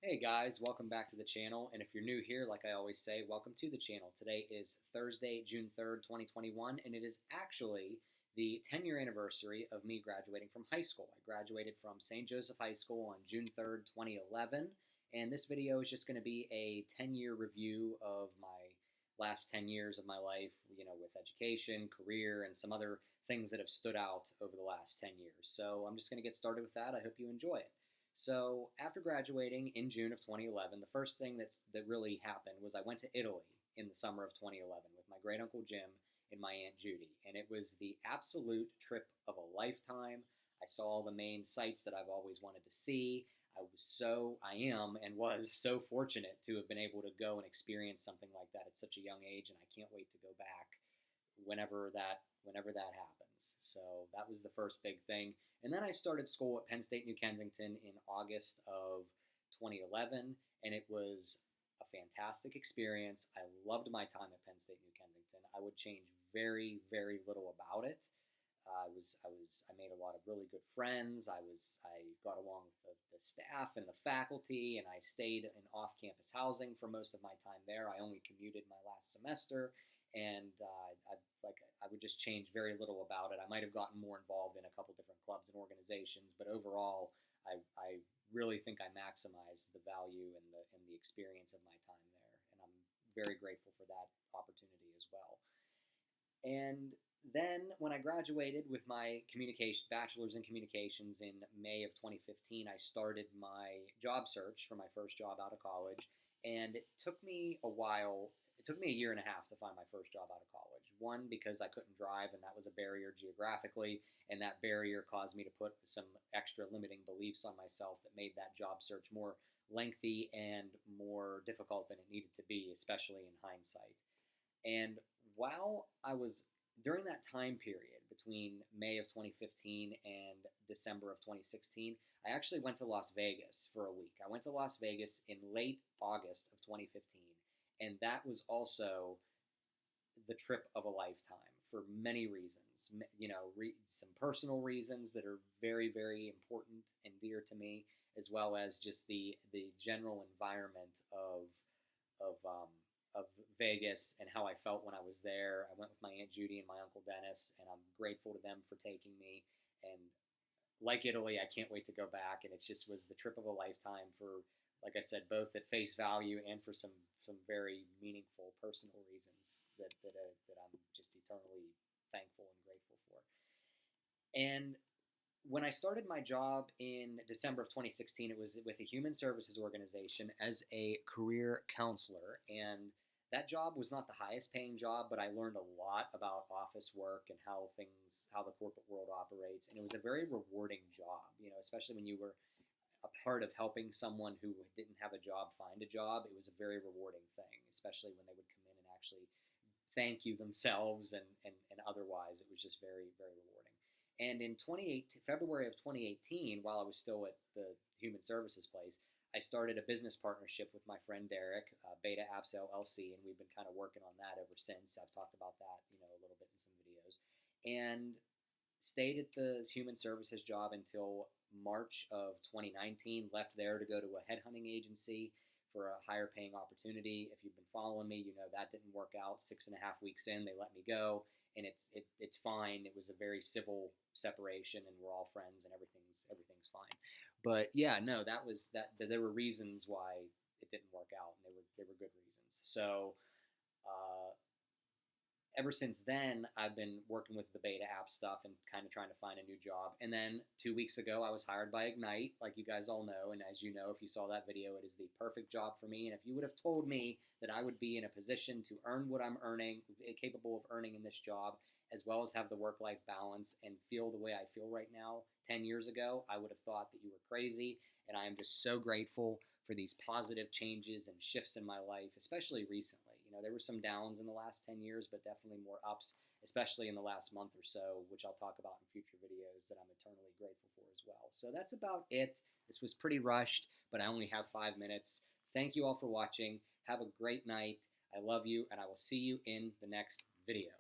Hey guys, welcome back to the channel. And if you're new here, like I always say, welcome to the channel. Today is Thursday, June 3rd, 2021, and it is actually the 10-year anniversary of me graduating from high school. I graduated from St. Joseph High School on June 3rd, 2011, and this video is just going to be a 10-year review of my last 10 years of my life, with education, career, and some other things that have stood out over the last 10 years. So I'm just going to get started with that. I hope you enjoy it. So after graduating in June of 2011, the first thing that really happened was I went to Italy in the summer of 2011 with my great uncle Jim and my aunt Judy, and it was the absolute trip of a lifetime. I saw all the main sites that I've always wanted to see. I am and was so fortunate to have been able to go and experience something like that at such a young age, and I can't wait to go back whenever that happens. So that was the first big thing. And then I started school at Penn State New Kensington in August of 2011, and it was a fantastic experience. I loved my time at Penn State New Kensington. I would change very, very little about it. I made a lot of really good friends. I got along with the staff and the faculty, and I stayed in off-campus housing for most of my time there. I only commuted my last semester, and I would just change very little about it. I might have gotten more involved in a couple different clubs and organizations, but overall, I really think I maximized the value and the experience of my time there, and I'm very grateful for that opportunity as well. And then when I graduated with my bachelor's in communications in May of 2015, I started my job search for my first job out of college, and it took me a while. It took me a year and a half to find my first job out of college. One, because I couldn't drive, and that was a barrier geographically, and that barrier caused me to put some extra limiting beliefs on myself that made that job search more lengthy and more difficult than it needed to be, especially in hindsight. And while I was during that time period between May of 2015 and December of 2016, I actually went to Las Vegas for a week. I went to Las Vegas in late August of 2015, and that was also the trip of a lifetime for many reasons. Some personal reasons that are very, very important and dear to me, as well as just the general environment of Vegas and how I felt when I was there. I went with my Aunt Judy and my Uncle Dennis, and I'm grateful to them for taking me. And like Italy, I can't wait to go back. And it just was the trip of a lifetime for, like I said, both at face value and for some very meaningful personal reasons that I'm just eternally thankful and grateful for. And when I started my job in December of 2016, it was with a human services organization as a career counselor. And that job was not the highest paying job, but I learned a lot about office work and how the corporate world operates. And it was a very rewarding job, especially when you were a part of helping someone who didn't have a job find a job. It was a very rewarding thing, especially when they would come in and actually thank you themselves and otherwise. It was just very, very rewarding. And in February of 2018, while I was still at the human services place, I started a business partnership with my friend Derek, Beta Apps LLC, and we've been kind of working on that ever since. I've talked about that, a little bit in some videos, and stayed at the human services job until March of 2019. Left there to go to a headhunting agency for a higher paying opportunity. If you've been following me, that didn't work out. 6.5 weeks in, they let me go, and it's fine. It was a very civil separation, and we're all friends, and everything's fine. But yeah, no, there were reasons why it didn't work out, and they were good reasons. So ever since then, I've been working with the beta app stuff and kind of trying to find a new job. And then 2 weeks ago, I was hired by Ignite, like you guys all know. And as you know, if you saw that video, it is the perfect job for me. And if you would have told me that I would be in a position to earn what I'm earning, capable of earning in this job, as well as have the work-life balance and feel the way I feel right now 10 years ago, I would have thought that you were crazy. And I am just so grateful for these positive changes and shifts in my life, especially recently. There were some downs in the last 10 years, but definitely more ups, especially in the last month or so, which I'll talk about in future videos that I'm eternally grateful for as well. So that's about it. This was pretty rushed, but I only have 5 minutes. Thank you all for watching. Have a great night. I love you, and I will see you in the next video.